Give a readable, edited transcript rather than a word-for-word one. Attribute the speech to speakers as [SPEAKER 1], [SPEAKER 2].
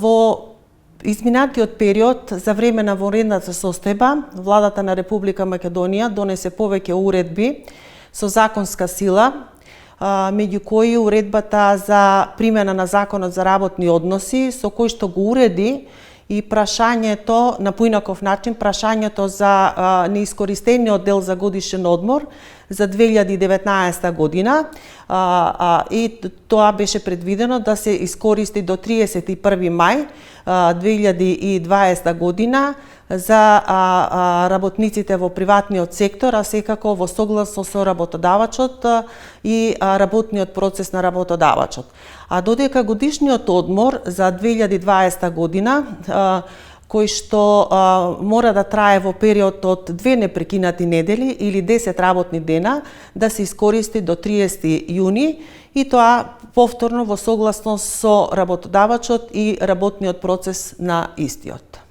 [SPEAKER 1] Во изминатиот период, за време на вонредната состојба, владата на Република Македонија донесе повеќе уредби со законска сила, меѓу кои уредбата за примена на Законот за работни односи, со кој што го уреди и прашањето на поинаков начин, прашањето за неискористениот дел за годишен одмор за 2019 година, и тоа беше предвидено да се искористи до 31 мај 2020 година за работниците во приватниот сектор, а секако во согласно со работодавачот и работниот процес на работодавачот. А додека годишниот одмор за 2020 година, кој што мора да трае во период од 2 непрекинати недели или 10 работни дена, да се искористи до 30 јуни, и тоа повторно во согласност со работодавачот и работниот процес на истиот.